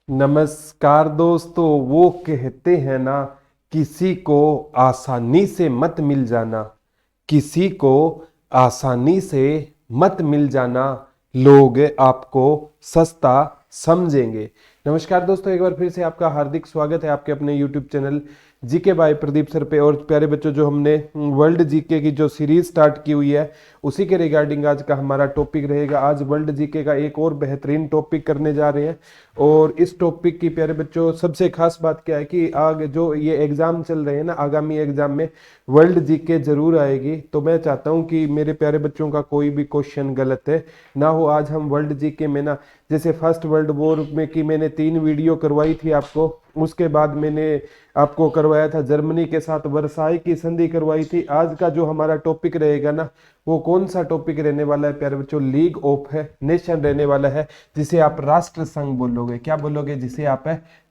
नमस्कार दोस्तों। वो कहते हैं ना, किसी को आसानी से मत मिल जाना, किसी को आसानी से मत मिल जाना, लोग आपको सस्ता समझेंगे। नमस्कार दोस्तों, एक बार फिर से आपका हार्दिक स्वागत है आपके अपने YouTube channel GK by Pradeep sir पे। और प्यारे बच्चों, जो हमने वर्ल्ड जीके की जो सीरीज स्टार्ट की हुई है उसी के रिगार्डिंग आज का हमारा टॉपिक रहेगा। आज वर्ल्ड जीके का एक और बेहतरीन टॉपिक करने जा रहे हैं। और इस टॉपिक की प्यारे बच्चों सबसे खास बात क्या है कि आगे जो ये एग्जाम चल रहे हैं ना, आगामी एग्जाम में वर्ल्ड जीके जरूर आएगी। तो मैं चाहता हूं कि मेरे प्यारे बच्चों का कोई भी क्वेश्चन गलत है ना हो। आज हम वर्ल्ड जीके में ना, जैसे फर्स्ट वर्ल्ड वॉर में की मैंने 3 वीडियो करवाई थी आपको, उसके बाद मैंने आपको करवाया था जर्मनी के साथ वर्साई की संधि करवाई थी। आज का जो हमारा टॉपिक रहेगा ना, वो कौन सा टॉपिक रहने वाला है प्यारे बच्चों? लीग ऑफ नेशन रहने वाला है, जिसे आप राष्ट्र संघ बोलोगे। क्या बोलोगे? जिसे आप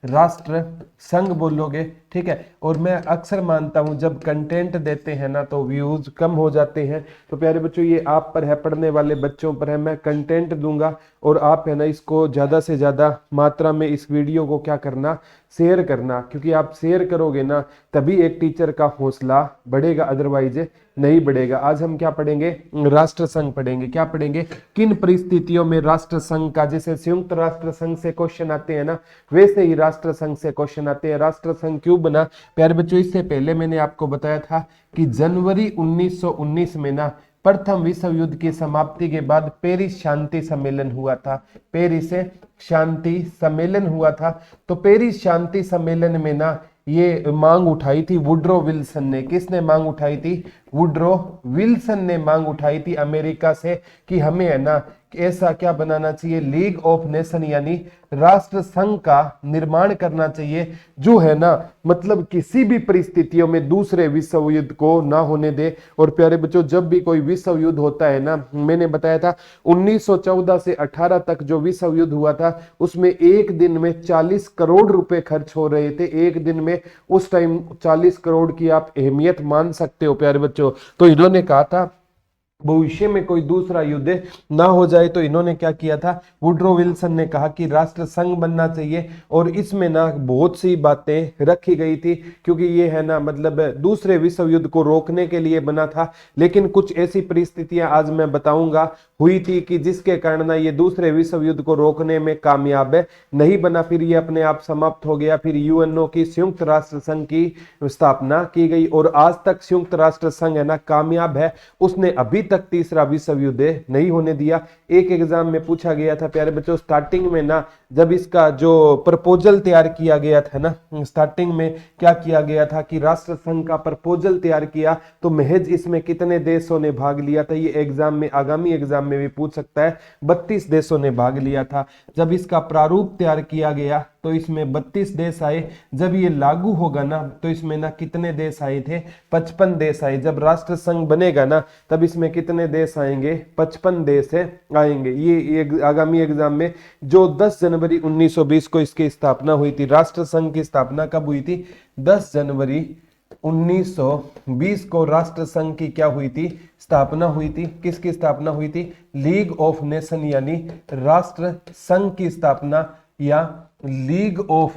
राष्ट्र संघ बोलोगे। ठीक है। और मैं अक्सर मानता हूं जब कंटेंट देते हैं ना तो व्यूज कम हो जाते हैं। तो प्यारे बच्चों, ये आप पर है, पढ़ने वाले बच्चों पर है। मैं कंटेंट दूंगा और आप है ना इसको ज्यादा से ज्यादा मात्रा में इस वीडियो को क्या करना, शेयर करना। क्योंकि आप शेयर करोगे ना तभी एक टीचर का हौसला बढ़ेगा, अदरवाइज नहीं बढ़ेगा। आज हम क्या पढ़ेंगे? राष्ट्र संघ पढ़ेंगे। क्या पढ़ेंगे? किन परिस्थितियों में राष्ट्र संघ का, जैसे संयुक्त राष्ट्र संघ से क्वेश्चन आते हैं ना, वैसे ही राष्ट्र संघ से क्वेश्चन आते हैं। राष्ट्र संघ क्यों बना प्यारे बच्चों? इससे पहले मैंने आपको बताया था कि जनवरी 1919 में ना प्रथम विश्व युद्ध की समाप्ति के बाद पेरिस शांति सम्मेलन हुआ था। पेरिस शांति सम्मेलन हुआ था। तो पेरिस शांति सम्मेलन में ना ये मांग उठाई थी वुड्रो विल्सन ने। किसने मांग उठाई थी? वुड्रो विल्सन ने मांग उठाई थी अमेरिका से कि हमें है ना ऐसा क्या बनाना चाहिए, लीग ऑफ नेशन यानी राष्ट्र संघ का निर्माण करना चाहिए, जो है ना मतलब किसी भी परिस्थितियों में दूसरे विश्व युद्ध को ना होने दे। और प्यारे बच्चों, जब भी कोई विश्व युद्ध होता है ना, मैंने बताया था 1914 से 18 तक जो विश्व युद्ध हुआ था उसमें एक दिन में 40 करोड़ रुपए खर्च हो रहे थे। एक दिन में उस टाइम 40 करोड़ की आप अहमियत मान सकते हो प्यारे बच्चों। तो इन्होंने कहा था भविष्य में कोई दूसरा युद्ध ना हो जाए, तो इन्होंने क्या किया था? वुड्रो विल्सन ने कहा कि राष्ट्र संघ बनना चाहिए। और इसमें ना बहुत सी बातें रखी गई थी, क्योंकि ये है ना मतलब दूसरे विश्व युद्ध को रोकने के लिए बना था। लेकिन कुछ ऐसी परिस्थितियां आज मैं बताऊंगा हुई थी कि जिसके कारण ना ये दूसरे विश्व युद्ध को रोकने में कामयाब नहीं बना। फिर ये अपने आप समाप्त हो गया। फिर यूएनओ की, संयुक्त राष्ट्र संघ की स्थापना की गई। और आज तक संयुक्त राष्ट्र संघ है ना कामयाब है। उसने अभी तक तीसरा विश्व युद्ध नहीं होने दिया। एक एग्जाम में पूछा गया था प्यारे बच्चों, स्टार्टिंग में ना जब इसका जो प्रपोजल तैयार किया गया था ना, स्टार्टिंग में क्या किया गया था कि राष्ट्र संघ का प्रपोजल तैयार किया, तो महज इसमें कितने देशों ने भाग लिया था? ये एग्जाम में, आगामी एग्जाम में भी पूछ सकता है। 32 देशों ने भाग लिया था। जब इसका प्रारूप तैयार किया गया तो इसमें 32 देश आए। जब ये लागू होगा ना तो इसमें ना कितने देश आए थे? 55 देश आए। जब राष्ट्र संघ बनेगा ना तब इसमें कितने देश आएंगे? 55 देश आएंगे। ये आगामी एग्जाम में जो 10 जनवरी 1920 को इसकी स्थापना हुई थी, राष्ट्र संघ की स्थापना कब हुई थी? 10 जनवरी 1920 को राष्ट्र संघ की क्या हुई थी? स्थापना हुई थी। किसकी स्थापना हुई थी? लीग ऑफ नेशन यानी राष्ट्र संघ की स्थापना, या लीग ऑफ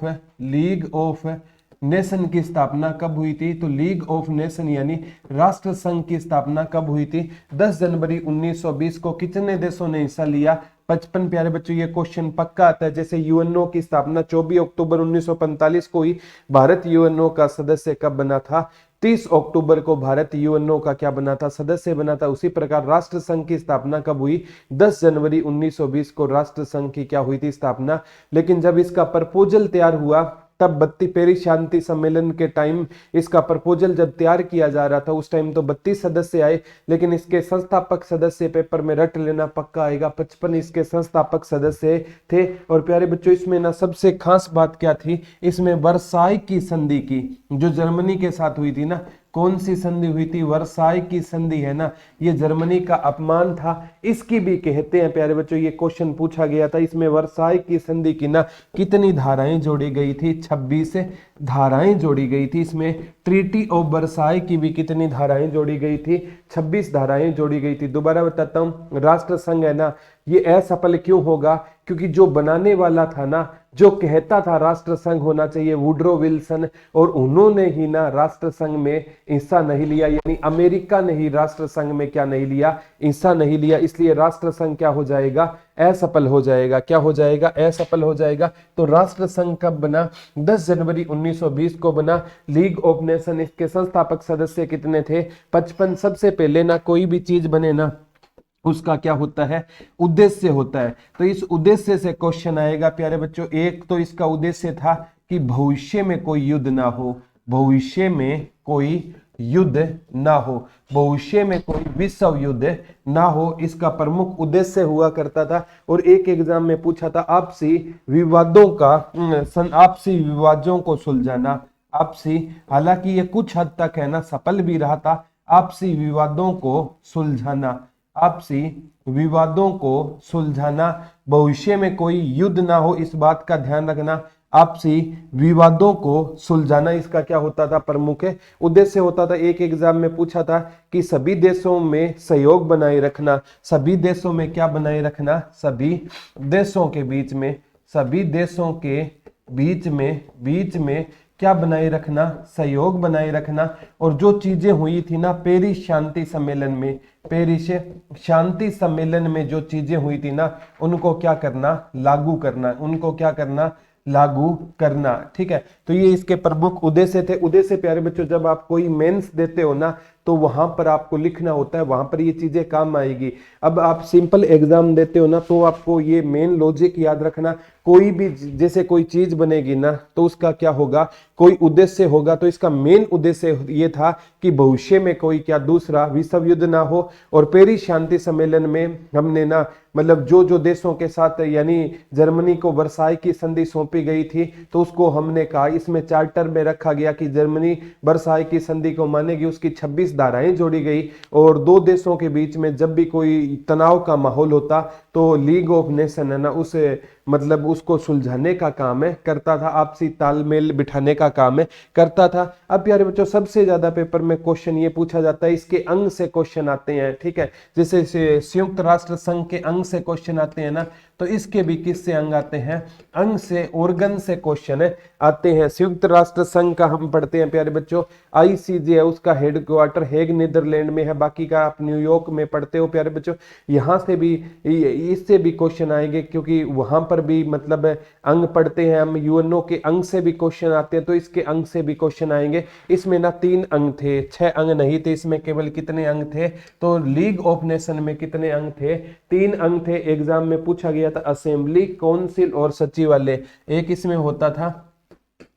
नेशन की स्थापना कब हुई थी? तो लीग ऑफ नेशन यानी राष्ट्र संघ की स्थापना कब हुई थी? 10 जनवरी 1920 को। कितने देशों ने हिस्सा लिया? 55। प्यारे बच्चों, ये क्वेश्चन पक्का आता है। जैसे यूएनओ की स्थापना 24 अक्टूबर 1945 को हुई। भारत यूएनओ का सदस्य कब बना था? 30 अक्टूबर को भारत यूएनओ का क्या बना था? सदस्य बना था। उसी प्रकार राष्ट्र संघ की स्थापना कब हुई? 10 जनवरी 1920 को राष्ट्र संघ की क्या हुई थी? स्थापना। लेकिन जब इसका प्रपोजल तैयार हुआ तब पेरिस शांति सम्मेलन के टाइम इसका प्रपोजल जब तैयार किया जा रहा था उस टाइम तो 32 सदस्य आए। लेकिन इसके संस्थापक सदस्य पेपर में रट लेना पक्का आएगा, 55 इसके संस्थापक सदस्य थे। और प्यारे बच्चों, इसमें ना सबसे खास बात क्या थी? इसमें वर्साई की संधि की, जो जर्मनी के साथ हुई थी ना, कौन सी संधि हुई थी? वर्साई की संधि है ना, ये जर्मनी का अपमान था, इसकी भी कहते हैं प्यारे बच्चों। ये क्वेश्चन पूछा गया था। इसमें वर्साई की संधि की ना कितनी धाराएं जोड़ी गई थी? 26 धाराएं जोड़ी गई थी। इसमें ट्रीटी ऑफ वर्साई की भी कितनी धाराएं जोड़ी गई थी? 26 धाराएं जोड़ी गई थी। दोबारा बताता हूं, राष्ट्र संघ है ना ये असफल क्यों होगा? क्योंकि जो बनाने वाला था ना, जो कहता था राष्ट्र संघ होना चाहिए, वुड्रो विल्सन, और उन्होंने ही ना राष्ट्र संघ में हिस्सा नहीं लिया, यानी अमेरिका ने ही राष्ट्र संघ में क्या नहीं लिया, हिस्सा नहीं लिया, इसलिए राष्ट्र संघ क्या हो जाएगा? असफल हो जाएगा। क्या हो जाएगा? असफल हो जाएगा। तो राष्ट्र संघ कब बना? 10 जनवरी 1920 को बना। लीग ऑफ नेशन, इसके संस्थापक सदस्य कितने थे? 55। सबसे पहले ना कोई भी चीज बने ना, उसका क्या होता है? उद्देश्य होता है। तो इस उद्देश्य से क्वेश्चन आएगा प्यारे बच्चों। एक तो इसका उद्देश्य था कि भविष्य में कोई युद्ध ना हो, भविष्य में कोई युद्ध ना हो, भविष्य में कोई विश्व युद्ध ना हो, इसका प्रमुख उद्देश्य हुआ करता था। और एक एग्जाम में पूछा था आपसी विवादों का आपसी विवादों को सुलझाना। आपसी, हालांकि ये कुछ हद तक है ना सफल भी रहा था, आपसी विवादों को सुलझाना, आपसी विवादों को सुलझाना, भविष्य में कोई युद्ध ना हो, इस बात का ध्यान रखना, आपसी विवादों को सुलझाना, इसका क्या होता था? प्रमुख उद्देश्य होता था। एक एग्जाम में पूछा था कि सभी देशों में सहयोग बनाए रखना, सभी देशों में क्या बनाए रखना? सभी देशों के बीच में, सभी देशों के बीच में क्या बनाए रखना? सहयोग बनाए रखना। और जो चीजें हुई थी ना पेरिस शांति सम्मेलन में, पेरिस शांति सम्मेलन में जो चीजें हुई थी ना, उनको क्या करना? लागू करना, उनको क्या करना? लागू करना। ठीक है, तो ये इसके प्रमुख उद्देश्य थे। उद्देश्य प्यारे बच्चों, जब आप कोई मेंस देते हो ना, तो वहां पर आपको लिखना होता है, वहां पर ये चीजें काम आएगी। अब आप सिंपल एग्जाम देते हो ना, तो आपको ये मेन लॉजिक याद रखना। कोई भी जैसे कोई चीज बनेगी ना, तो उसका क्या होगा? कोई उद्देश्य होगा। तो इसका मेन उद्देश्य ये था कि भविष्य में कोई क्या दूसरा विश्व युद्ध ना हो। और पेरिस शांति सम्मेलन में हमने ना मतलब जो देशों के साथ, यानी जर्मनी को वर्साई की संधि सौंपी गई थी, तो उसको हमने कहा, इसमें चार्टर में रखा गया कि जर्मनी वर्साई की संधि को मानेगी, उसकी 26 धाराएं जोड़ी गई। और दो देशों के बीच में जब भी कोई तनाव का माहौल होता, तो लीग ऑफ नेशन है ना, उसे मतलब उसको सुलझाने का काम है करता था, आपसी तालमेल बिठाने का काम है करता था। अब प्यारे बच्चों, सबसे ज्यादा पेपर में क्वेश्चन ये पूछा जाता है, इसके अंग से क्वेश्चन आते हैं। ठीक है, जैसे संयुक्त राष्ट्र संघ के अंग से क्वेश्चन आते हैं ना, तो इसके भी किससे अंग आते हैं? अंग से, ऑर्गन से क्वेश्चन आते हैं। संयुक्त राष्ट्र संघ का हम पढ़ते हैं प्यारे बच्चों, आईसीजे है, उसका हेडक्वार्टर हेग नीदरलैंड में है, बाकी का आप न्यूयॉर्क में पढ़ते हो प्यारे बच्चों। यहाँ से भी, इससे भी क्वेश्चन आएंगे, क्योंकि वहां पर भी मतलब अंग पढ़ते हैं हम, यूएनओ के अंग से भी क्वेश्चन आते हैं, तो इसके अंग से भी क्वेश्चन आएंगे। इसमें ना 3 अंग थे, 6 अंग नहीं थे, इसमें केवल कितने अंग थे? तो लीग ऑफ नेशन में कितने अंग थे? 3 अंग थे। एग्जाम में पूछा गया था असेंबली, काउंसिल और सचिवालय। एक इसमें होता था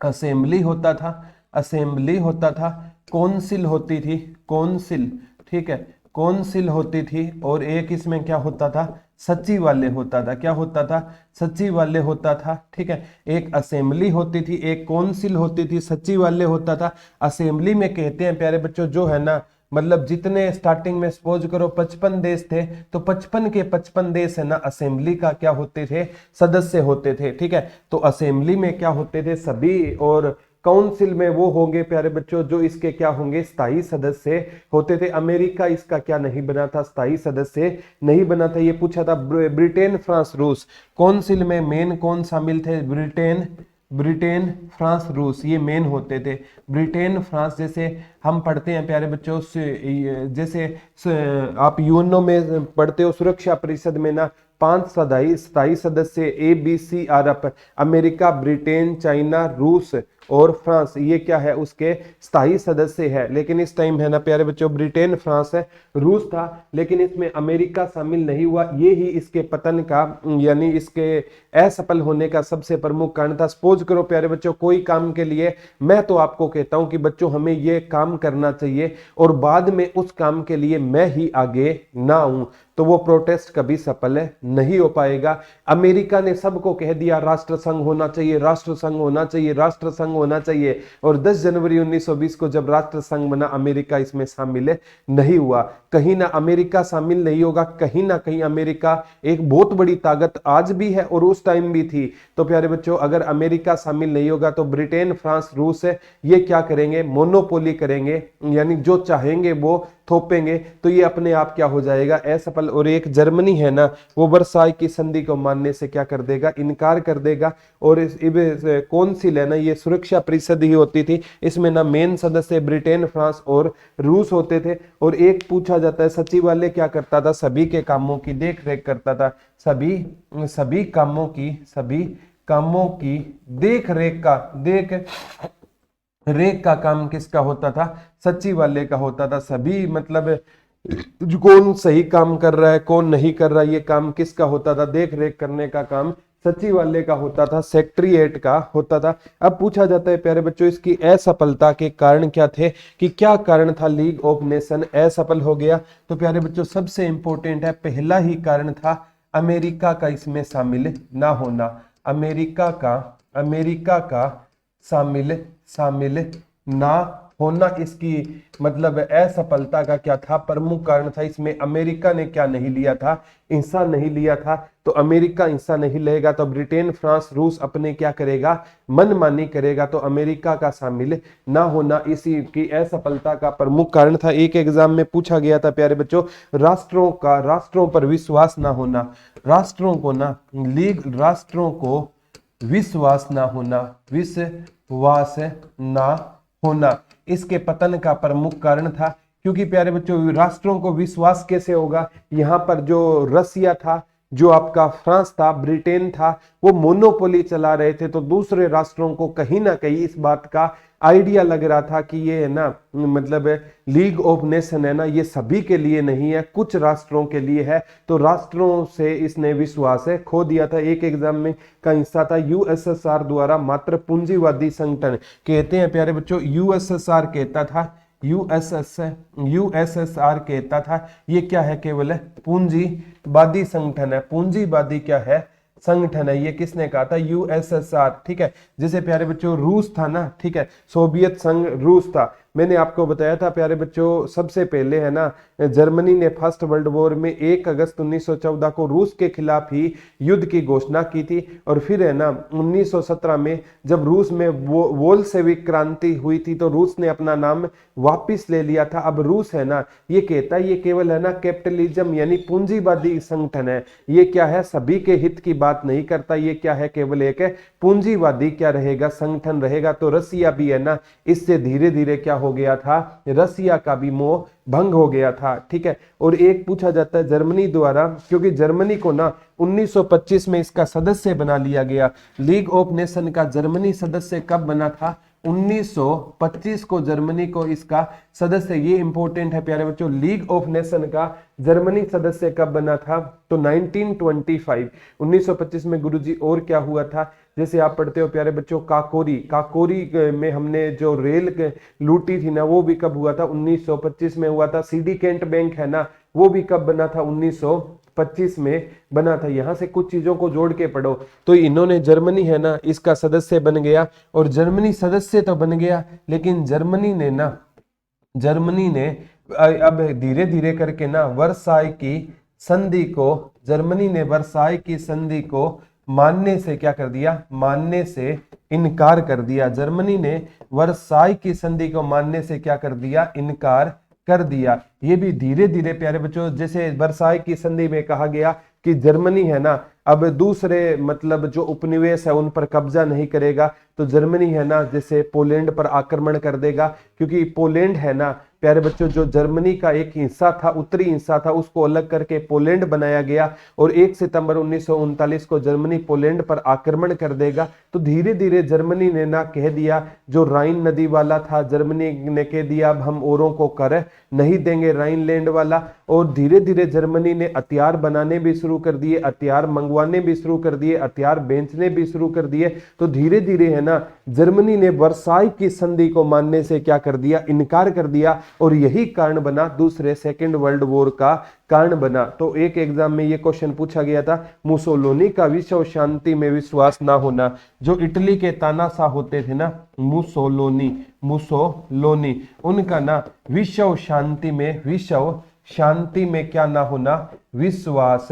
असेंबली, होता था असेंबली, होता था काउंसिल, होती थी काउंसिल। ठीक है, काउंसिल होती थी। और एक इसमें क्या होता था? सचिवालय होता था। क्या होता था? सचिवालय होता था। ठीक है, एक असेंबली होती थी, एक काउंसिल होती थी, सचिवालय होता था। असेंबली में कहते हैं प्यारे बच्चों, जो है ना मतलब जितने स्टार्टिंग में सपोज करो 55 देश थे, तो 55 के 55 देश है ना असेंबली का क्या होते थे? सदस्य होते थे। ठीक है, तो असेंबली में क्या होते थे? सभी। और काउंसिल में वो होंगे प्यारे बच्चों जो इसके क्या होंगे? स्थायी सदस्य होते थे। अमेरिका इसका क्या नहीं बना था? स्थायी सदस्य नहीं बना था। ये पूछा था ब्रिटेन, फ्रांस, रूस। काउंसिल में मेन कौन शामिल थे? ब्रिटेन, फ्रांस, रूस, ये मेन होते थे। ब्रिटेन, फ्रांस, जैसे हम पढ़ते हैं प्यारे बच्चों, जैसे आप यूएनओ में पढ़ते हो, सुरक्षा परिषद में ना 5 स्थायी सदस्य ABCRF, अमेरिका, ब्रिटेन, चाइना, रूस और फ्रांस, ये क्या है? उसके स्थायी सदस्य है। लेकिन इस टाइम है ना प्यारे बच्चों, ब्रिटेन, फ्रांस है, रूस था, लेकिन इसमें अमेरिका शामिल नहीं हुआ। ये ही इसके पतन का, यानी इसके असफल होने का सबसे प्रमुख कारण था। सपोज करो प्यारे बच्चों, कोई काम के लिए मैं तो आपको कहता हूं कि बच्चों हमें ये काम करना चाहिए, और बाद में उस काम के लिए मैं ही आगे ना आऊं, तो वो प्रोटेस्ट कभी सफल नहीं हो पाएगा। अमेरिका ने सबको कह दिया राष्ट्र संघ होना चाहिए, राष्ट्र संघ होना चाहिए, राष्ट्र संघ होना चाहिए, और 10 जनवरी 1920 को जब राष्ट्र संघ बना, अमेरिका इसमें शामिल नहीं हुआ। कहीं ना अमेरिका शामिल नहीं होगा, कहीं ना कहीं अमेरिका एक बहुत बड़ी ताकत आज भी है और उस टाइम भी थी। तो प्यारे बच्चों, अगर अमेरिका शामिल नहीं होगा तो ब्रिटेन, फ्रांस, रूस ये क्या करेंगे? मोनोपोली करेंगे, यानी जो चाहेंगे वो थोपेंगे तो ये अपने आप क्या हो जाएगा, असफल। और एक जर्मनी है ना, वो वर्साई की संधि को मानने से क्या कर देगा, इनकार कर देगा। और कौन सी लेना, ये सुरक्षा परिषद ही होती थी, इसमें ना मेन सदस्य ब्रिटेन, फ्रांस और रूस होते थे। और एक पूछा जाता है सचिवालय क्या करता था, सभी के कामों की देख रेख करता था, सभी कामों की देख रेख का काम किसका होता था, सचिवालय का होता था। सभी मतलब जो कौन सही काम कर रहा है कौन नहीं कर रहा है, ये काम किसका होता था, देख रेख करने का काम सचिवालय का होता था, सेक्रेटरीएट का होता था। अब पूछा जाता है प्यारे बच्चों, इसकी असफलता के कारण क्या थे, कि क्या कारण था लीग ऑफ नेशन असफल हो गया। तो प्यारे बच्चों सबसे इंपॉर्टेंट है, पहला ही कारण था अमेरिका का इसमें शामिल ना होना। अमेरिका का शामिल ना होना इसकी मतलब असफलता का क्या था, प्रमुख कारण था। इसमें अमेरिका ने क्या नहीं लिया था, हिस्सा नहीं लिया था। तो अमेरिका हिस्सा नहीं लेगा तो ब्रिटेन, फ्रांस, रूस अपने क्या करेगा, मनमानी करेगा। तो अमेरिका का शामिल ना होना इसी की असफलता का प्रमुख कारण था। एक एग्जाम में पूछा गया था प्यारे बच्चों, राष्ट्रों पर विश्वास ना होना, राष्ट्रों को विश्वास ना होना इसके पतन का प्रमुख कारण था। क्योंकि प्यारे बच्चों राष्ट्रों को विश्वास कैसे होगा, यहाँ पर जो रसिया था, जो आपका फ्रांस था, ब्रिटेन था, वो मोनोपोली चला रहे थे। तो दूसरे राष्ट्रों को कहीं ना कहीं इस बात का आइडिया लग रहा था कि ये है ना मतलब लीग ऑफ नेशन है ना, ये सभी के लिए नहीं है, कुछ राष्ट्रों के लिए है। तो राष्ट्रों से इसने विश्वास खो दिया था। एक एग्जाम में का हिस्सा था यूएसएसआर द्वारा मात्र पूंजीवादी संगठन, कहते हैं प्यारे बच्चों यूएसएसआर कहता था, यूएसएसआर कहता था ये क्या है, केवल पूंजीवादी संगठन है। पूंजीवादी क्या है, संगठन है। ये किसने कहा था, यूएसएसआर। ठीक है, जैसे प्यारे बच्चों रूस था ना, ठीक है, सोवियत संघ रूस था। मैंने आपको बताया था प्यारे बच्चों, सबसे पहले है ना जर्मनी ने फर्स्ट वर्ल्ड वॉर में 1 अगस्त 1914 को रूस के खिलाफ ही युद्ध की घोषणा की थी। और फिर है ना 1917 में जब रूस में वोल्शेविक क्रांति हुई थी तो रूस ने अपना नाम वापिस ले लिया था। अब रूस है ना ये कहता है ये केवल है ना कैपिटलिज्म यानी पूंजीवादी संगठन है, ये क्या है सभी के हित की बात नहीं करता, ये क्या है केवल एक पूंजीवादी क्या रहेगा, संगठन रहेगा। तो रसिया भी है ना इससे धीरे धीरे क्या हो गया था, रसिया का भी मोह भंग हो गया था। ठीक है, और एक पूछा जाता है जर्मनी द्वारा, क्योंकि जर्मनी को ना 1925 में इसका सदस्य बना लिया गया। लीग ऑफ नेशन का जर्मनी सदस्य कब बना था, 1925 को जर्मनी को इसका सदस्य, ये इंपॉर्टेंट है प्यारे बच्चों, लीग ऑफ नेशन का जर्मनी सदस्य कब बना था, तो 1925 1925 में गुरुजी। और क्या हुआ था, जैसे आप पढ़ते हो प्यारे बच्चों काकोरी में हमने जो रेल लूटी थी ना, वो भी कब हुआ था, 1925 में हुआ था। सीडी केंट बैंक है ना, वो भी कब बना था, 1925 में बना था। यहां से कुछ चीजों को जोड़ के पढ़ो। तो इन्होंने जर्मनी है ना इसका सदस्य बन गया, और जर्मनी सदस्य तो बन गया, लेकिन जर्मनी ने अब धीरे धीरे करके ना जर्मनी ने वर्साई की संधि को मानने से क्या कर दिया, मानने से इनकार कर दिया। जर्मनी ने वर्साई की संधि को मानने से क्या कर दिया, इनकार कर दिया। ये भी धीरे धीरे प्यारे बच्चों, जैसे वर्साई की संधि में कहा गया कि जर्मनी है ना अब दूसरे मतलब जो उपनिवेश है उन पर कब्जा नहीं करेगा, तो जर्मनी है ना जैसे पोलैंड पर आक्रमण कर देगा। क्योंकि पोलैंड है ना प्यारे बच्चों जो जर्मनी का एक हिस्सा था, उत्तरी हिस्सा था, उसको अलग करके पोलैंड बनाया गया, और 1 सितंबर 1939 को जर्मनी पोलैंड पर आक्रमण कर देगा। तो धीरे धीरे जर्मनी ने ना कह दिया, जो राइन नदी वाला था जर्मनी ने कह दिया अब हम औरों को कर नहीं देंगे राइनलैंड वाला। और धीरे धीरे जर्मनी ने हथियार बनाने भी शुरू कर दिए, हथियार मंगवाने भी शुरू कर दिए, हथियार बेचने भी शुरू कर दिए। तो धीरे धीरे है ना जर्मनी ने वर्साई की संधि को मानने से क्या कर दिया, इनकार कर दिया, और यही कारण बना दूसरे सेकेंड वर्ल्ड वॉर का कारण बना। तो एक एग्जाम में ये क्वेश्चन पूछा गया था, मुसोलिनी का विश्व शांति में विश्वास ना होना। जो इटली के तानाशाह होते थे ना, मुसोलिनी उनका ना विश्व शांति में क्या ना होना, विश्वास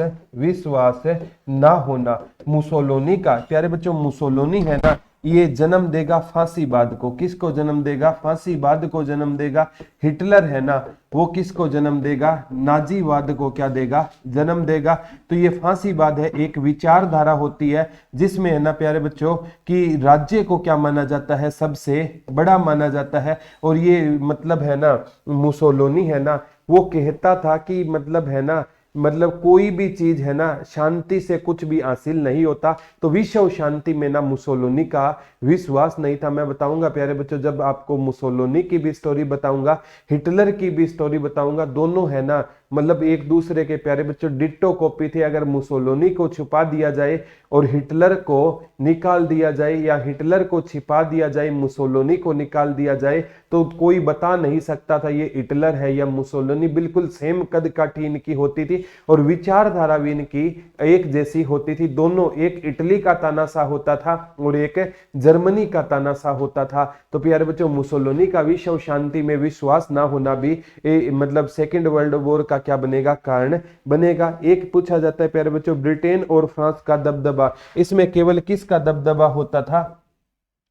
ना होना। मुसोलिनी का प्यारे बच्चों, मुसोलिनी है ना ये जन्म देगा फांसीवाद को। किसको जन्म देगा? फांसीवाद को जन्म देगा। हिटलर है ना, वो किसको जन्म देगा? नाजीवाद को क्या देगा? जन्म देगा। तो ये फांसीवाद है, एक विचारधारा होती है जिसमें है ना प्यारे बच्चों कि राज्य को क्या माना जाता है? सबसे बड़ा माना जाता है। और ये मतलब है ना मुसोलिनी है ना, वो कहता था कि मतलब है ना, मतलब कोई भी चीज है ना शांति से कुछ भी हासिल नहीं होता। तो विश्व शांति में ना मुसोलिनी का विश्वास नहीं था। मैं बताऊंगा प्यारे बच्चों, जब आपको मुसोलिनी की भी स्टोरी बताऊंगा, हिटलर की भी स्टोरी बताऊंगा, दोनों है ना मतलब एक दूसरे के प्यारे बच्चों डिट्टो कॉपी थे। अगर मुसोलिनी को छुपा दिया जाए और हिटलर को निकाल दिया जाए, या हिटलर को छिपा दिया जाए, मुसोलिनी को निकाल दिया जाए, तो कोई बता नहीं सकता था ये हिटलर है या मुसोलिनी। बिल्कुल सेम कद काठी इनकी होती थी और विचारधारा भी इनकी एक जैसी होती थी। दोनों, एक इटली का तानाशाह होता था और एक जर्मनी का तानाशाह होता था। तो प्यारे बच्चों मुसोलिनी का विश्व शांति में विश्वास ना होना भी मतलब सेकेंड वर्ल्ड वॉर का क्या बनेगा? कारण बनेगा। एक पूछा जाता है प्यारे बच्चों ब्रिटेन और फ्रांस का दबदबा, इसमें केवल किसका दबदबा होता था?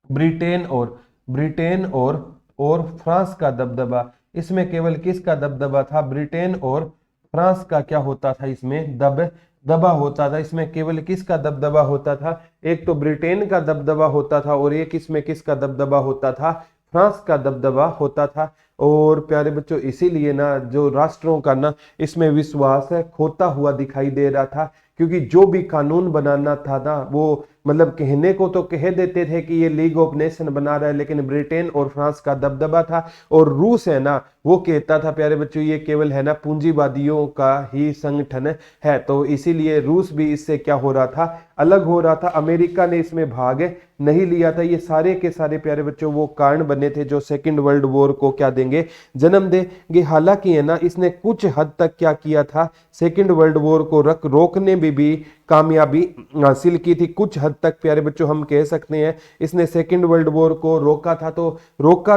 ब्रिटेन और फ्रांस का दबदबा। इसमें केवल किसका दबदबा था? ब्रिटेन और फ्रांस का क्या होता था? इसमें दबदबा होता था। इसमें केवल किसका दबदबा होता था? एक तो ब्रिटेन का दबदबा होता था और एक इसमें किसका दबदबा होता था? फ्रांस का दबदबा होता था। और प्यारे बच्चों इसीलिए ना जो राष्ट्रों का ना इसमें विश्वास है खोता हुआ दिखाई दे रहा था, क्योंकि जो भी कानून बनाना था ना वो मतलब कहने को तो कह देते थे कि ये लीग ऑफ नेशन बना रहा है, लेकिन ब्रिटेन और फ्रांस का दबदबा था। और रूस है ना वो कहता था प्यारे बच्चों ये केवल है ना पूंजीवादियों का ही संगठन है। तो इसीलिए रूस भी इससे क्या हो रहा था? अलग हो रहा था। अमेरिका ने इसमें भाग नहीं लिया था। ये सारे के सारे प्यारे बच्चों वो कारण बने थे जो सेकेंड वर्ल्ड वॉर को क्या देंगे? जन्म देंगे। हालांकि है ना इसने कुछ हद तक क्या किया था? सेकेंड वर्ल्ड वॉर को रोकने में भी कामयाबी हासिल की थी। कुछ हद तक प्यारे बच्चों हम कह सकते हैं इसने सेकेंड वर्ल्ड वॉर को रोका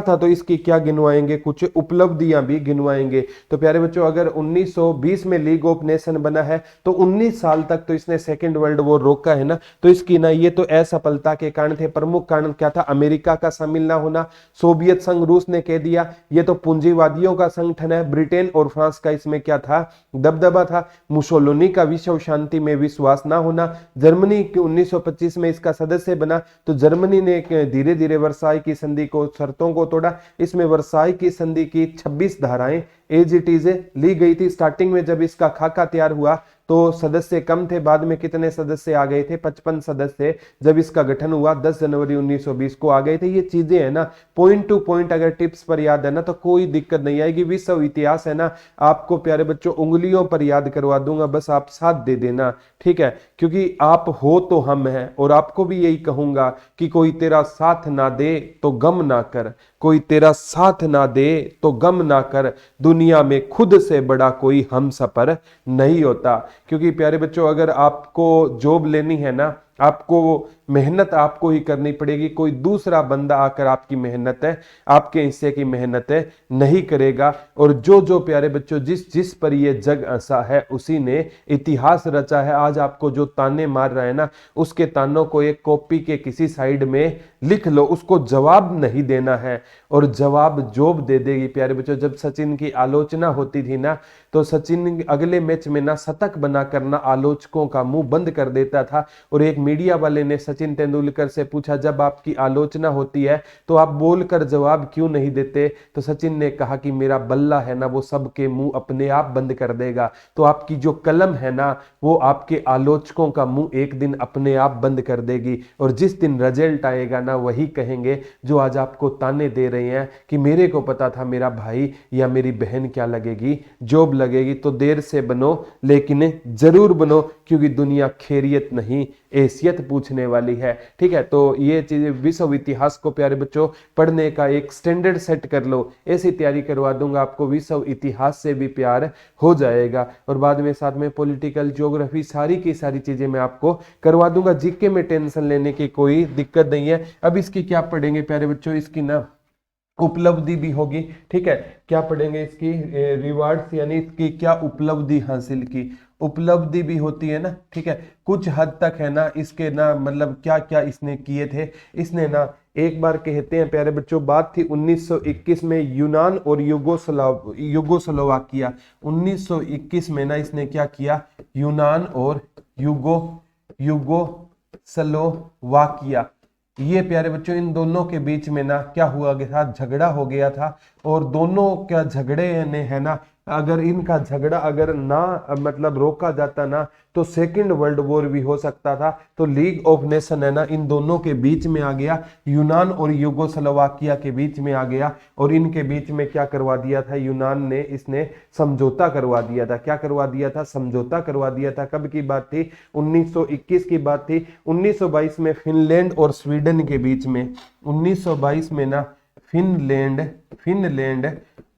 था। तो इसकी क्या गिनवाएंगे? कुछ उपलब्धियां भी गिनवाएंगे। तो प्यारे बच्चों अगर 1920 में लीग ऑफ नेशन बना है तो 19 साल तक तो इसने सेकेंड वर्ल्ड वॉर रोका है ना। तो इसकी ना ये तो असफलता के कारण थे। प्रमुख कारण क्या था? अमेरिका का शामिल ना होना, सोवियत संघ रूस ने कह दिया ये तो पूंजीवादियों का संगठन है। ब्रिटेन और फ्रांस का इसमें क्या था? दबदबा था। मुसोलिनी का विश्व शांति में विश्वास ना होना। जर्मनी 1925 में इसका सदस्य बना तो जर्मनी ने धीरे धीरे वर्साई की संधि को शर्तों को तोड़ा। इसमें वर्साई की संधि की 26 धाराएं एज इट इज ली गई थी। स्टार्टिंग में जब इसका खाका तैयार हुआ तो सदस्य कम थे, बाद में कितने सदस्य आ गए थे? 55 सदस्य जब इसका गठन हुआ 10 जनवरी 1920 को आ गए थे। ये चीजें है ना पॉइंट टू पॉइंट अगर टिप्स पर याद है ना तो कोई दिक्कत नहीं आएगी। विश्व इतिहास है ना आपको प्यारे बच्चों उंगलियों पर याद करवा दूंगा, बस आप साथ दे देना, ठीक है? क्योंकि आप हो तो हम हैं। और आपको भी यही कहूंगा कि कोई तेरा साथ ना दे तो गम ना कर, कोई तेरा साथ ना दे तो गम ना कर, दुनिया में खुद से बड़ा कोई हमसफर नहीं होता। क्योंकि प्यारे बच्चों अगर आपको जॉब लेनी है ना आपको मेहनत आपको ही करनी पड़ेगी। कोई दूसरा बंदा आकर आपकी मेहनत है, आपके हिस्से की मेहनत है नहीं करेगा। और जो जो प्यारे बच्चों जिस जिस पर ये जग हंसा है उसी ने इतिहास रचा है। आज आपको जो ताने मार रहा है ना उसके तानों को एक कॉपी के किसी साइड में लिख लो, उसको जवाब नहीं देना है और जवाब जॉब दे देगी। प्यारे बच्चों जब सचिन की आलोचना होती थी ना तो सचिन अगले मैच में ना शतक बना करना आलोचकों का मुंह बंद कर देता था। और एक मीडिया वाले ने सचिन तेंदुलकर से पूछा जब आपकी आलोचना होती है तो आप बोलकर जवाब क्यों नहीं देते? तो सचिन ने कहा कि मेरा बल्ला है ना वो सबके मुंह अपने आप बंद कर देगा। तो आपकी जो कलम है ना वो आपके आलोचकों का मुंह एक दिन अपने आप बंद कर देगी। और जिस दिन रिजल्ट आएगा ना वही कहेंगे जो आज आपको ताने दे रहे हैं कि मेरे को पता था मेरा भाई या मेरी बहन क्या लगेगी, जॉब लगेगी। तो देर से बनो लेकिन जरूर बनो, क्योंकि दुनिया खैरियत नहीं हैसियत पूछने वाली है, ठीक है? तो ये चीजें विश्व इतिहास को प्यारे बच्चों पढ़ने का एक स्टैंडर्ड सेट कर लो, ऐसी तैयारी करवा दूंगा आपको, विश्व इतिहास से भी प्यार हो जाएगा। और बाद में साथ में पॉलिटिकल ज्योग्राफी सारी की सारी चीजें मैं आपको करवा दूंगा। जीके में टेंशन लेने की कोई दिक्कत नहीं है। अब इसकी क्या पढ़ेंगे प्यारे बच्चों? इसकी ना उपलब्धि भी होगी, ठीक है? क्या पढ़ेंगे? इसकी रिवार्ड्स यानी इसकी क्या उपलब्धि हासिल की। उपलब्धि भी होती है ना, ठीक है। कुछ हद तक है ना इसके ना मतलब क्या क्या इसने किए थे, इसने ना एक बार कहते हैं प्यारे बच्चों, बात थी 1921 में यूनान और युगोस्लोवाकिया। 1921 में ना इसने क्या किया, यूनान और युगोस्लोवाकिया, ये प्यारे बच्चों इन दोनों के बीच में ना क्या हुआ गया था, झगड़ा हो गया था। और दोनों क्या झगड़े ने है ना, अगर इनका झगड़ा अगर ना मतलब रोका जाता ना तो सेकंड वर्ल्ड वॉर भी हो सकता था। तो लीग ऑफ नेशन है ना इन दोनों के बीच में आ गया, यूनान और युगोस्लोवाकिया के बीच में आ गया और इनके बीच में क्या करवा दिया था, यूनान ने इसने समझौता करवा दिया था। क्या करवा दिया था, समझौता करवा दिया था। कब की बात थी, 1921 की बात थी। 1922 में फिनलैंड और स्वीडन के बीच में, 1922 में ना फिनलैंड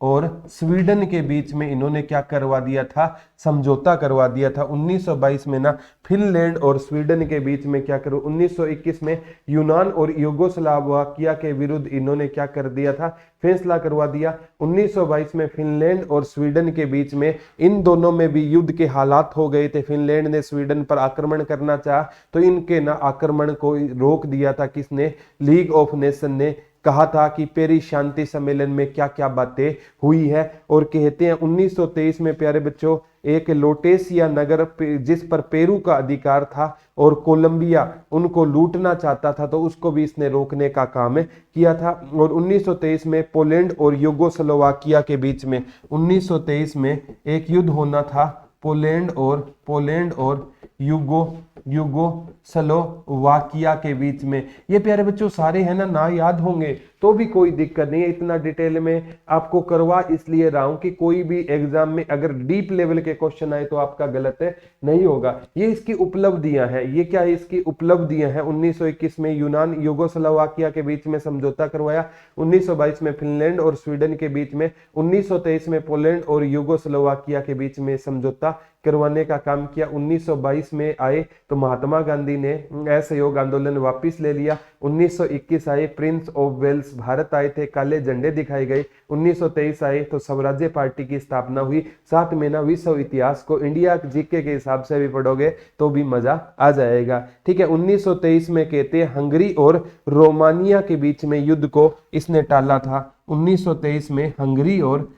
और स्वीडन के बीच में इन्होंने क्या करवा दिया था, समझौता करवा दिया था। 1922 में ना फिनलैंड और स्वीडन के बीच में क्या करो, 1921 में यूनान और युगोस्लाविया के विरुद्ध इन्होंने क्या कर दिया था, फैसला करवा दिया। 1922 में फिनलैंड और स्वीडन के बीच में इन दोनों में भी युद्ध के हालात हो गए थे। फिनलैंड ने स्वीडन पर आक्रमण करना चाहा तो इनके ना आक्रमण को रोक दिया था किसने, लीग ऑफ नेशन ने। कहा था कि पेरिस शांति सम्मेलन में क्या क्या बातें हुई है। और कहते हैं 1923 में प्यारे बच्चों एक लोटेसिया नगर जिस पर पेरू का अधिकार था और कोलंबिया उनको लूटना चाहता था तो उसको भी इसने रोकने का काम किया था। और 1923 में पोलैंड और युगोस्लोवाकिया के बीच में 1923 में एक युद्ध होना था, पोलैंड और युगोस्लोवाकिया के बीच में। ये प्यारे बच्चों सारे है ना याद होंगे तो भी कोई दिक्कत नहीं है, इतना डिटेल में आपको करवा इसलिए रहा हूं कि कोई भी एग्जाम में अगर डीप लेवल के क्वेश्चन आए तो आपका गलत नहीं होगा। ये इसकी उपलब्धियां हैं, ये क्या है, इसकी उपलब्धियां हैं। 1921 में यूनान युगोस्लोवाकिया के बीच में समझौता करवाया, 1922 में फिनलैंड और स्वीडन के बीच में, 1923 में पोलैंड और युगोस्लोवाकिया के बीच में समझौता करवाने का काम किया। 1922 में आए तो महात्मा गांधी ने असहयोग आंदोलन वापस ले लिया। 1921 आए, प्रिंस ऑफ वेल्स भारत आए थे, काले झंडे दिखाए गए। 1923 आए तो स्वराज्य पार्टी की स्थापना हुई। साथ में ना विश्व इतिहास को इंडिया जीके के हिसाब से भी पढ़ोगे तो भी मजा आ जाएगा, ठीक है। 1923 में कहते हैं हंगरी और रोमानिया के बीच में युद्ध को इसने टाला था। 1923 में हंगरी और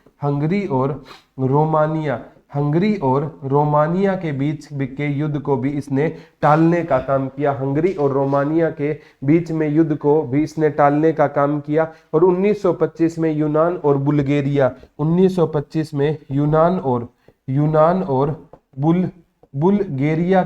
रोमानिया के बीच के युद्ध को भी इसने टालने का काम किया। हंगरी और रोमानिया के बीच में युद्ध को भी इसने टालने का काम किया। और 1925 में यूनान और बुल्गारिया, 1925 में यूनान और बुल्गारिया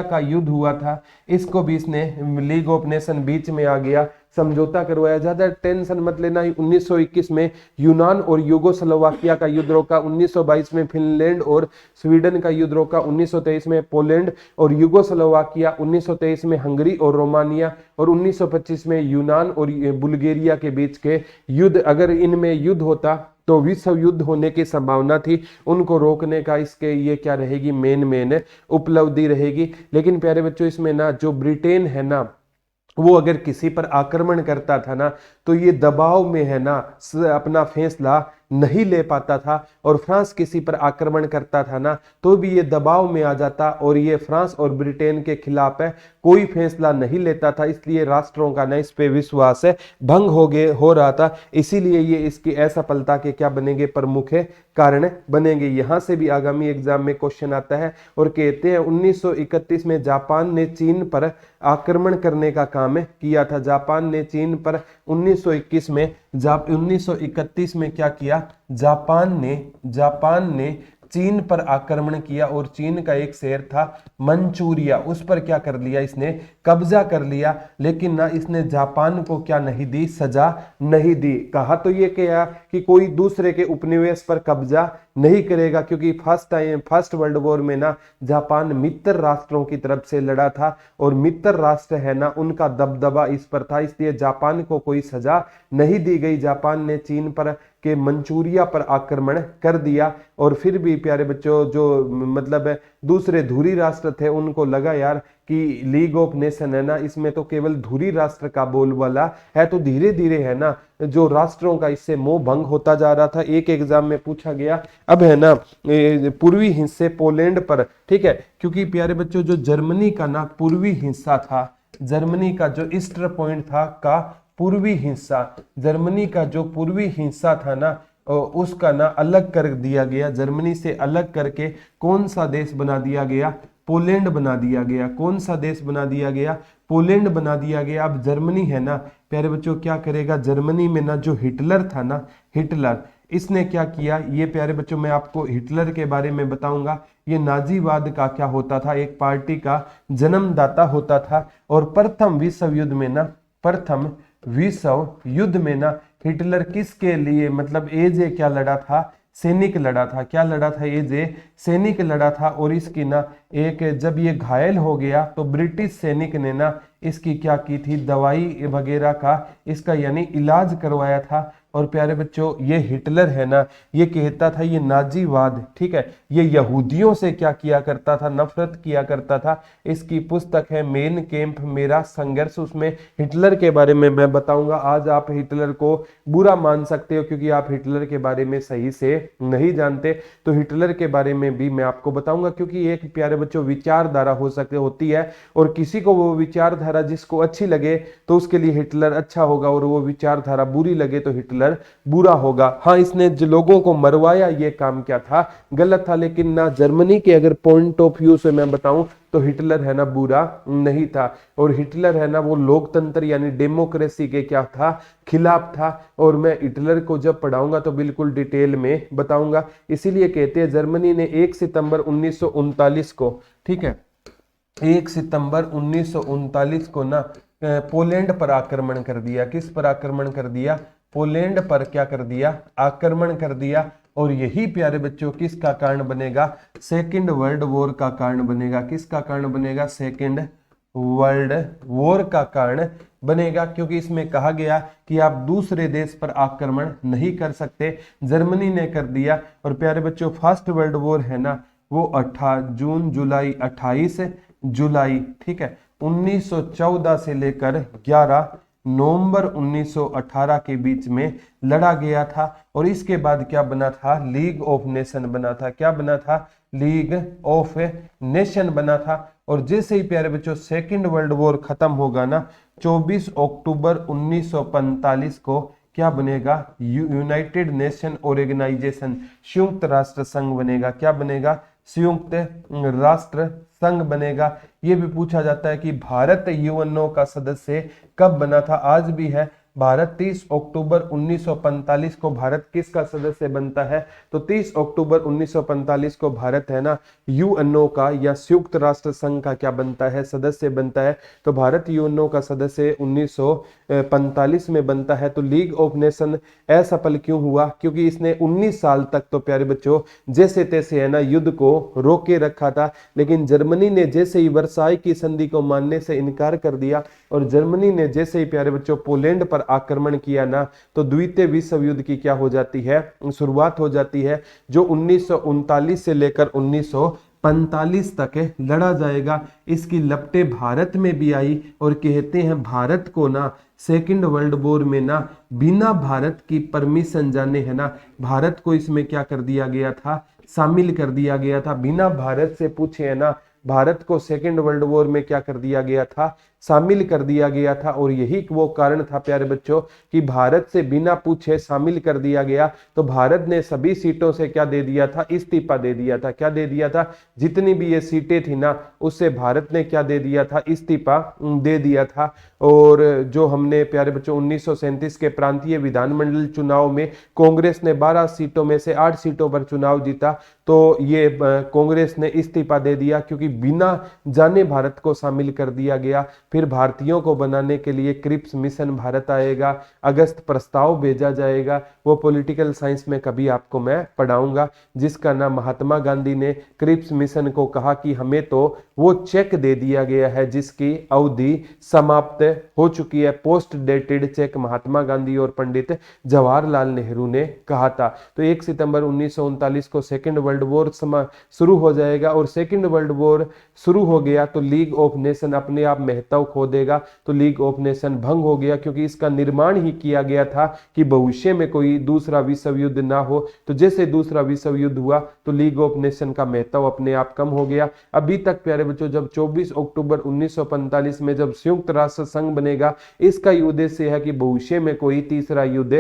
का युद्ध हुआ था। इसको भी इसने लीग ऑफ नेशन बीच में आ गया, समझौता करवाया। ज्यादा टेंशन मत लेना। 1921 में यूनान और युगोस्लोवाकिया का युद्ध रोका, 1922 में फिनलैंड और स्वीडन का युद्ध रोका, 1923 में पोलैंड और युगोस्लोवाकिया, 1923 में हंगरी और रोमानिया और 1925 में यूनान और बुल्गारिया के बीच के युद्ध। अगर इनमें युद्ध होता तो विश्व युद्ध होने की संभावना थी, उनको रोकने का इसके ये क्या रहेगी, मेन उपलब्धि रहेगी। लेकिन प्यारे बच्चों इसमें ना जो ब्रिटेन है ना वो अगर किसी पर आक्रमण करता था ना तो ये दबाव में है ना अपना फैसला नहीं ले पाता था। और फ्रांस किसी पर आक्रमण करता था ना तो भी ये दबाव में आ जाता और ये फ्रांस और ब्रिटेन के खिलाफ है कोई फैसला नहीं लेता था। इसलिए राष्ट्रों का ना इस पे विश्वास भंग हो रहा था। इसीलिए ये इसकी असफलता के क्या बनेंगे, प्रमुख कारण बनेंगे। यहां से भी आगामी एग्जाम में क्वेश्चन आता है और कहते हैं 1931 में जापान ने चीन पर आक्रमण करने का काम किया था। जापान ने चीन पर 1931 में क्या किया, जापान ने चीन पर आक्रमण किया और चीन का एक शहर था मंचूरिया, उस पर क्या कर लिया, इसने कब्जा कर लिया। लेकिन ना इसने जापान को क्या नहीं दी, सजा नहीं दी। कहा तो ये क्या कि कोई दूसरे के उपनिवेश पर कब्जा नहीं करेगा, क्योंकि फर्स्ट वर्ल्ड वॉर में ना जापान मित्र राष्ट्रों की तरफ से लड़ा था और मित्र राष्ट्र है ना उनका दबदबा इस पर था, इसलिए जापान को कोई सजा नहीं दी गई। जापान ने चीन पर कि मंचूरिया पर आक्रमण कर दिया। और फिर भी प्यारे बच्चों जो मतलब दूसरे धुरी राष्ट्र थे उनको लगा यार कि लीग ऑफ नेशन है ना, इसमें तो केवल धुरी राष्ट्र का बोलबाला है, तो धीरे धीरे है ना जो राष्ट्रों का इससे मोह भंग होता जा रहा था। एक एग्जाम में पूछा गया अब है ना पूर्वी हिस्से पोलैंड पर, ठीक है, क्योंकि प्यारे बच्चों जो जर्मनी का ना पूर्वी हिस्सा था, जर्मनी का जो ईस्टर पॉइंट था का पूर्वी हिस्सा, जर्मनी का जो पूर्वी हिस्सा था ना उसका ना अलग कर दिया गया, जर्मनी से अलग करके कौन सा देश बना दिया गया, पोलैंड बना दिया गया। कौन सा देश बना दिया गया, पोलैंड बना दिया गया। अब जर्मनी है ना प्यारे बच्चों क्या करेगा, जर्मनी में ना जो हिटलर था ना, हिटलर इसने क्या किया, ये प्यारे बच्चों मैं आपको हिटलर के बारे में बताऊंगा। ये नाजीवाद का क्या होता था, एक पार्टी का जन्मदाता होता था। और प्रथम विश्व युद्ध में ना, प्रथम विश्व युद्ध में ना हिटलर किसके लिए मतलब एज क्या लड़ा था, सैनिक लड़ा था। क्या लड़ा था, एज सैनिक लड़ा था। और इसकी ना एक जब ये घायल हो गया तो ब्रिटिश सैनिक ने ना इसकी क्या की थी, दवाई वगैरह का इसका यानी इलाज करवाया था। और प्यारे बच्चों ये हिटलर है ना ये कहता था ये नाजीवाद, ठीक है, ये यहूदियों से क्या किया करता था, नफरत किया करता था। इसकी पुस्तक है मेन कैंप मेरा संघर्ष, उसमें हिटलर के बारे में मैं बताऊंगा। आज आप हिटलर को बुरा मान सकते हो क्योंकि आप हिटलर के बारे में सही से नहीं जानते, तो हिटलर के बारे में भी मैं आपको बताऊंगा। क्योंकि एक प्यारे बच्चों विचारधारा हो सकती होती है और किसी को वो विचारधारा जिसको अच्छी लगे तो उसके लिए हिटलर अच्छा होगा, और वो विचारधारा बुरी लगे तो हिटलर बुरा होगा। हाँ, इसने जो लोगों को मरवाया ये काम क्या था, गलत था। लेकिन ना जर्मनी के अगर पॉइंट ऑफ व्यू से मैं बताऊं तो हिटलर है ना बुरा नहीं था। और हिटलर है ना वो लोकतंत्र यानी डेमोक्रेसी के क्या था, खिलाफ था। और मैं हिटलर को जब पढ़ाऊंगा तो बिल्कुल डिटेल में बताऊंगा। इसीलिए कहते हैं जर्मनी ने 1 सितंबर 1939 को, ठीक है, 1 सितंबर 1939 को ना पोलैंड पर आक्रमण कर दिया। किस पर आक्रमण कर दिया, पोलैंड पर क्या कर दिया, आक्रमण कर दिया। और यही प्यारे बच्चों किसका कारण बनेगा, सेकंड वर्ल्ड वॉर का कारण बनेगा। किसका कारण बनेगा, सेकंड वर्ल्ड वॉर का कारण बनेगा। क्योंकि इसमें कहा गया कि आप दूसरे देश पर आक्रमण नहीं कर सकते, जर्मनी ने कर दिया। और प्यारे बच्चों फर्स्ट वर्ल्ड वॉर है ना वो 28 जुलाई, ठीक है, 1914 से लेकर 11 नवंबर 1918 के बीच में लड़ा गया था। और इसके बाद क्या बना था, लीग ऑफ नेशन बना था। क्या बना था, लीग ऑफ नेशन बना था। और जैसे ही प्यारे बच्चों सेकंड वर्ल्ड वॉर खत्म होगा ना 24 अक्टूबर 1945 को क्या बनेगा, यूनाइटेड नेशन ऑर्गेनाइजेशन, संयुक्त राष्ट्र संघ बनेगा। क्या बनेगा, संयुक्त राष्ट्र संघ बनेगा। यह भी पूछा जाता है कि भारत यूएनओ का सदस्य कब बना था, आज भी है। भारत 30 अक्टूबर 1945 को भारत किसका सदस्य बनता है, तो 30 अक्टूबर 1945 को भारत है ना यूएनओ का या संयुक्त राष्ट्र संघ का क्या बनता है, सदस्य बनता है। तो भारत यूएनओ का सदस्य 1945 में बनता है। तो लीग ऑफ नेशन असफल क्यों हुआ, क्योंकि इसने 19 साल तक तो प्यारे बच्चों जैसे तैसे है ना युद्ध को रोके रखा था। लेकिन जर्मनी ने जैसे ही वर्साई की संधि को मानने से इनकार कर दिया और जर्मनी ने जैसे ही प्यारे बच्चों पोलैंड पर आक्रमण किया ना तो द्वितीय विश्व युद्ध की क्या हो जाती है, शुरुआत हो जाती है, जो 1939 से लेकर 1945 तक लड़ा जाएगा। इसकी लपटें भारत में भी आई और कहते हैं भारत को ना सेकंड वर्ल्ड वॉर में ना बिना भारत की परमिशन जाने है ना भारत को इसमें क्या कर दिया गया था, शामिल कर दिया गया था। बिना भारत से पूछे है ना भारत को सेकंड वर्ल्ड वॉर में क्या कर दिया गया था, शामिल कर दिया गया था। और यही वो कारण था प्यारे बच्चों कि भारत से बिना पूछे शामिल कर दिया गया। तो भारत ने सभी सीटों से क्या दे दिया था, इस्तीफा दे दिया था। क्या दे दिया था, जितनी भी ये सीटें थी ना उससे भारत ने क्या दे दिया था, इस्तीफा दे दिया था। और जो हमने प्यारे बच्चों 1937 के प्रांतीय विधानमंडल चुनाव में कांग्रेस ने 12 सीटों में से 8 सीटों पर चुनाव जीता, तो ये कांग्रेस ने इस्तीफा दे दिया क्योंकि बिना जाने भारत को शामिल कर दिया गया। फिर भारतीयों को बनाने के लिए क्रिप्स मिशन भारत आएगा, अगस्त प्रस्ताव भेजा जाएगा, वो पॉलिटिकल साइंस में कभी आपको मैं पढ़ाऊंगा, जिसका नाम महात्मा गांधी ने क्रिप्स मिशन को कहा कि हमें तो वो चेक दे दिया गया है जिसकी अवधि समाप्त हो चुकी है, post dated cheque Mahatma Gandhi और पंडित जवाहरलाल नेहरू ने कहा था। तो 1 सितंबर 1939 को सेकेंड वर्ल्ड वॉर शुरू हो जाएगा, और सेकेंड वर्ल्ड वॉर शुरू हो गया तो लीग ऑफ नेशन अपने आप महत्व खो देगा। तो लीग ऑफ नेशन भंग हो गया, क्योंकि इसका निर्माण ही किया गया था कि भविष्य में कोई दूसरा विश्व युद्ध ना हो। तो जैसे दूसरा विश्व युद्ध हुआ तो लीग ऑफ नेशन का महत्व अपने आप कम हो गया। अभी तक प्यारे बच्चों, जब 24 अक्टूबर 1945 में जब संयुक्त राष्ट्र संघ बनेगा, इसका उद्देश्य है कि भविष्य में कोई तीसरा युद्ध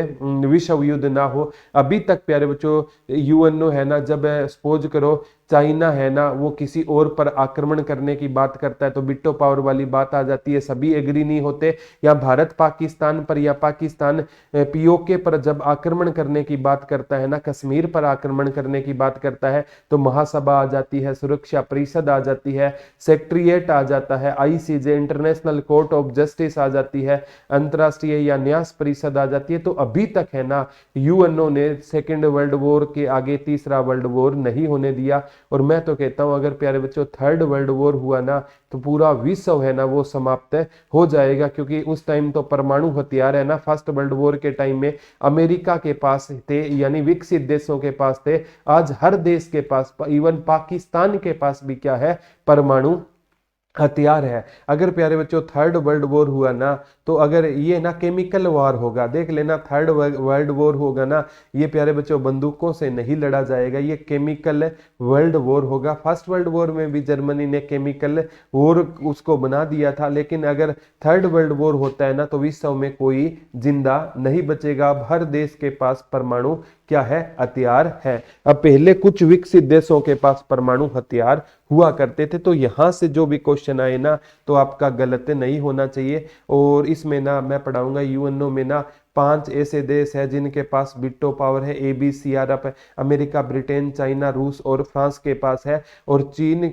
विश्व युद्ध ना हो। अभी तक प्यारे बच्चों यूएनओ है ना, जब सपोज करो चाइना है ना वो किसी और पर आक्रमण करने की बात करता है तो बिट्टो पावर वाली बात आ जाती है, सभी एग्री नहीं होते। या भारत पाकिस्तान पर या पाकिस्तान पीओके पर जब आक्रमण करने की बात करता है ना, कश्मीर पर आक्रमण करने की बात करता है तो महासभा आ जाती है, सुरक्षा परिषद आ जाती है, सेक्रेटेरिएट आ जाता है, ICJ international court of justice आ जाती है, अंतरराष्ट्रीय या न्यास परिषद आ जाती है। तो अभी तक है ना यूएनओ ने सेकेंड वर्ल्ड वॉर के आगे तीसरा वर्ल्ड वॉर नहीं होने दिया। और मैं तो कहता हूं अगर प्यारे बच्चों थर्ड वर्ल्ड वॉर हुआ ना तो पूरा विश्व है ना वो समाप्त हो जाएगा, क्योंकि उस टाइम तो परमाणु हथियार है ना, फर्स्ट वर्ल्ड वॉर के टाइम में अमेरिका के पास थे, यानी विकसित देशों के पास थे। आज हर देश के पास, इवन पाकिस्तान के पास भी क्या है, परमाणु हथियार है। अगर प्यारे बच्चों थर्ड वर्ल्ड वॉर हुआ ना तो अगर ये ना केमिकल वॉर होगा, देख लेना, थर्ड वर्ल्ड वॉर होगा ना, ये प्यारे बच्चों बंदूकों से नहीं लड़ा जाएगा, ये केमिकल वर्ल्ड वॉर होगा। फर्स्ट वर्ल्ड वॉर में भी जर्मनी ने केमिकल वॉर उसको बना दिया था, लेकिन अगर थर्ड वर्ल्ड वॉर होता है ना तो विश्व में कोई जिंदा नहीं बचेगा। अब हर देश के पास परमाणु क्या है, हथियार है। अब पहले कुछ विकसित देशों के पास परमाणु हथियार हुआ करते थे। तो यहां से जो भी क्वेश्चन आए ना तो आपका गलत नहीं होना चाहिए। और इसमें ना मैं पढ़ाऊंगा यूएनओ में ना 5 ऐसे देश है जिनके पास वीटो पावर है, ABC अरब, अमेरिका, ब्रिटेन, चाइना, रूस और फ्रांस के पास है। और चीन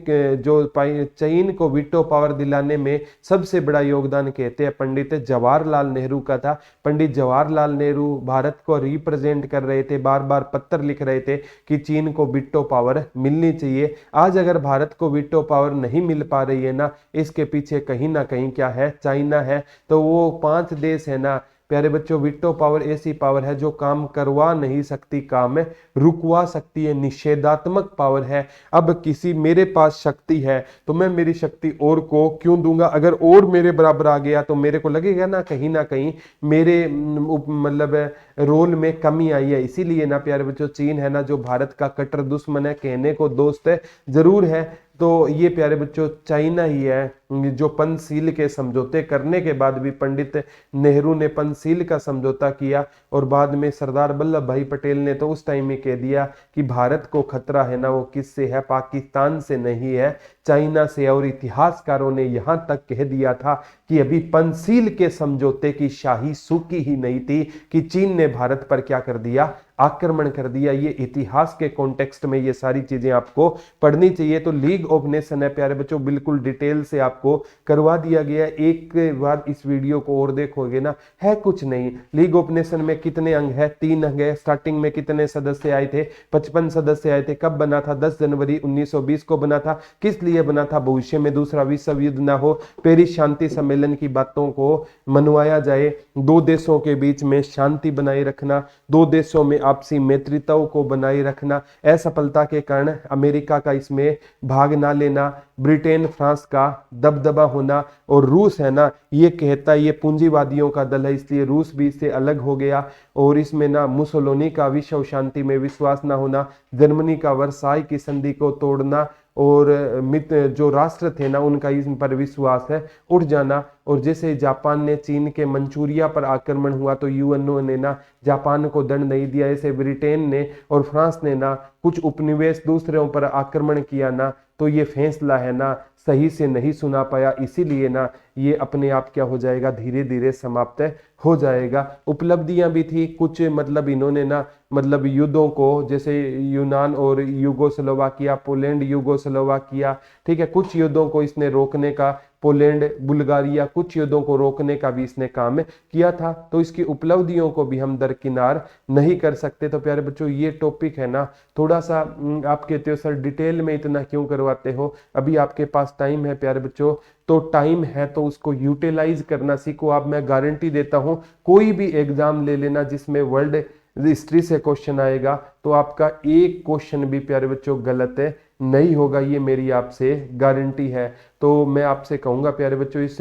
को वीटो पावर दिलाने में सबसे बड़ा योगदान कहते हैं पंडित जवाहरलाल नेहरू का था। पंडित जवाहरलाल नेहरू भारत को रिप्रेजेंट कर रहे थे, बार बार पत्र लिख रहे थे कि चीन को वीटो पावर मिलनी चाहिए। आज अगर भारत को वीटो पावर नहीं मिल पा रही है ना, इसके पीछे कहीं ना कहीं क्या है, चाइना है। तो वो 5 देश है ना प्यारे बच्चों, वीटो पावर ऐसी पावर है जो काम करवा नहीं सकती, काम रुकवा सकती है, निषेधात्मक पावर है। अब किसी मेरे पास शक्ति है तो मैं मेरी शक्ति और को क्यों दूंगा, अगर और मेरे बराबर आ गया तो मेरे को लगेगा ना कहीं मेरे मतलब रोल में कमी आई है। इसीलिए ना प्यारे बच्चों चीन है ना जो भारत का कट्टर दुश्मन है, कहने को दोस्त है जरूर है, तो ये प्यारे बच्चों चाइना ही है जो पंचशील के समझौते करने के बाद भी पंडित नेहरू ने पंचशील का समझौता किया और बाद में सरदार वल्लभ भाई पटेल ने तो उस टाइम में कह दिया कि भारत को खतरा है ना वो किससे है, पाकिस्तान से नहीं है, चाइना से। और इतिहासकारों ने यहां तक कह दिया था कि अभी पंचशील के समझौते की शाही सूखी ही नहीं थी कि चीन ने भारत पर क्या कर दिया, आक्रमण कर दिया। ये इतिहास के कॉन्टेक्स्ट में ये सारी चीजें आपको पढ़नी चाहिए। तो लीग ऑफ नेशन है प्यारे बच्चों, बिल्कुल डिटेल से आपको करवा दिया गया। एक बार इस वीडियो को और देखोगे ना, है कुछ नहीं। लीग ऑफ नेशन में कितने अंग है, 3 अंग है। स्टार्टिंग में कितने सदस्य आए थे, 55 सदस्य आए थे। कब बना था, 10 जनवरी 1920 को बना था। किस लिए बना था, भविष्य में दूसरा विश्व युद्ध ना हो, पेरिस शांति सम्मेलन की बातों को मनवाया जाए, 2 देशों के बीच में शांति बनाए रखना, 2 देशों में आपसी मित्रताओं को बनाए रखना। असफलता के कारण अमेरिका का इसमें भाग ना लेना, ब्रिटेन फ्रांस का दबदबा होना, और रूस है ना ये कहता है ये पूंजीवादियों का दल है इसलिए रूस भी इससे अलग हो गया। और इसमें ना मुसोलिनी का विश्व शांति में विश्वास ना होना, जर्मनी का वर्साई की संधि को तोड़ना, और मित्र जो राष्ट्र थे ना उनका इन पर विश्वास है उठ जाना। और जैसे जापान ने चीन के मंचूरिया पर आक्रमण हुआ तो यूएनओ ने ना जापान को दंड नहीं दिया। ऐसे ब्रिटेन ने और फ्रांस ने ना कुछ उपनिवेश दूसरों पर आक्रमण किया ना, तो ये फैसला है ना सही से नहीं सुना पाया, इसीलिए ना ये अपने आप क्या हो जाएगा, धीरे धीरे समाप्त हो जाएगा। उपलब्धियां भी थी कुछ, मतलब इन्होंने ना मतलब युद्धों को, जैसे यूनान और यूगोस्लोवाकिया, पोलैंड यूगोस्लोवाकिया, ठीक है, कुछ युद्धों को इसने रोकने का पोलैंड, बुल्गारिया कुछ युद्धों को रोकने का भी इसने काम किया था। तो इसकी उपलब्धियों को भी हम दरकिनार नहीं कर सकते। तो प्यारे बच्चों ये टॉपिक है ना थोड़ा सा आप कहते हो सर डिटेल में इतना क्यों करवाते हो, अभी आपके पास टाइम है प्यारे बच्चों, तो टाइम है तो उसको यूटिलाइज करना सीखो आप। मैं गारंटी देता हूं कोई भी एग्जाम ले लेना जिसमें वर्ल्ड हिस्ट्री से क्वेश्चन आएगा तो आपका एक क्वेश्चन भी प्यारे बच्चों गलत नहीं होगा, ये मेरी आपसे गारंटी है। तो मैं आपसे कहूंगा प्यारे बच्चों इस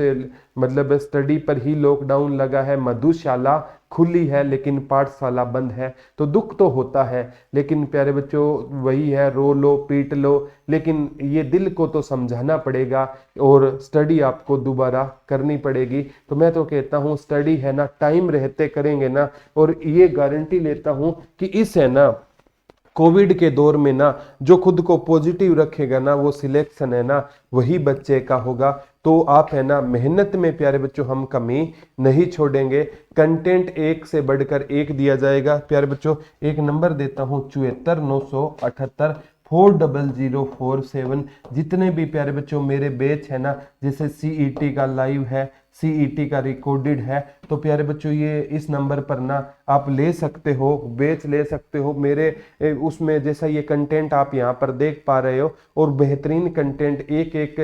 मतलब स्टडी पर ही लॉकडाउन लगा है, मधुशाला खुली है लेकिन पाठशाला बंद है। तो दुख तो होता है लेकिन प्यारे बच्चों वही है, रो लो पीट लो लेकिन ये दिल को तो समझाना पड़ेगा और स्टडी आपको दोबारा करनी पड़ेगी। तो मैं तो कहता हूँ स्टडी है ना टाइम रहते करेंगे ना, और ये गारंटी लेता हूँ कि इस है ना कोविड के दौर में ना जो खुद को पॉजिटिव रखेगा ना वो सिलेक्शन है ना वही बच्चे का होगा। तो आप है ना मेहनत में प्यारे बच्चों हम कमी नहीं छोड़ेंगे, कंटेंट एक से बढ़कर एक दिया जाएगा। प्यारे बच्चों एक नंबर देता हूँ 74,978 40047। जितने भी प्यारे बच्चों मेरे बैच है ना जैसे सीईटी का लाइव है, सीईटी का रिकॉर्डेड है, तो प्यारे बच्चों ये इस नंबर पर ना आप ले सकते हो, बैच ले सकते हो मेरे उसमें जैसा ये कंटेंट आप यहाँ पर देख पा रहे हो। और बेहतरीन कंटेंट एक एक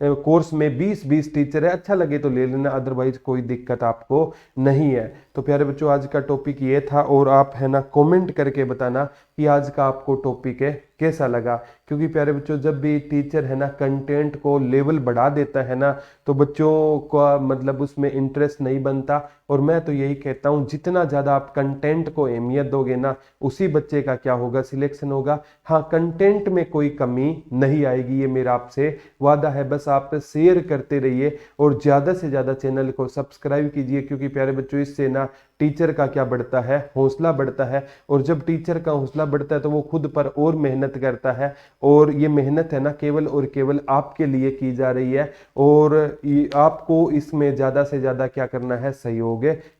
कोर्स में 20-20 टीचर है, अच्छा लगे तो ले लेना, अदरवाइज कोई दिक्कत आपको नहीं है। तो प्यारे बच्चों आज का टॉपिक ये था और आप है ना कमेंट करके बताना कि आज का आपको टॉपिक है कैसा लगा। क्योंकि प्यारे बच्चों जब भी टीचर है ना कंटेंट को लेवल बढ़ा देता है ना तो बच्चों का मतलब उसमें इंटरेस्ट नहीं बनता। और मैं तो यही कहता हूँ जितना ज़्यादा आप कंटेंट को अहमियत दोगे ना उसी बच्चे का क्या होगा सिलेक्शन होगा। हाँ कंटेंट में कोई कमी नहीं आएगी, ये मेरा आपसे वादा है। बस आप शेयर करते रहिए और ज़्यादा से ज़्यादा चैनल को सब्सक्राइब कीजिए, क्योंकि प्यारे बच्चों इससे ना टीचर का क्या बढ़ता है, हौसला बढ़ता है। और जब टीचर का हौसला बढ़ता है तो वो खुद पर और मेहनत करता है, और ये मेहनत है ना केवल और केवल आपके लिए की जा रही है। और आपको इसमें ज़्यादा से ज़्यादा क्या करना है, सहयोग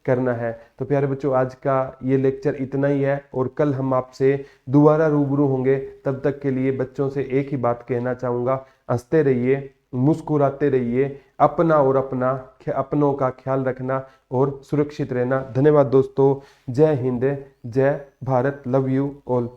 करना है। तो प्यारे बच्चों आज का ये लेक्चर इतना ही है और कल हम आपसे दोबारा रूबरू होंगे। तब तक के लिए बच्चों से एक ही बात कहना चाहूँगा, हंसते रहिए, मुस्कुराते रहिए, अपना और अपनों का ख्याल रखना और सुरक्षित रहना। धन्यवाद दोस्तों, जय हिंद, जय भारत, लव यू ऑल।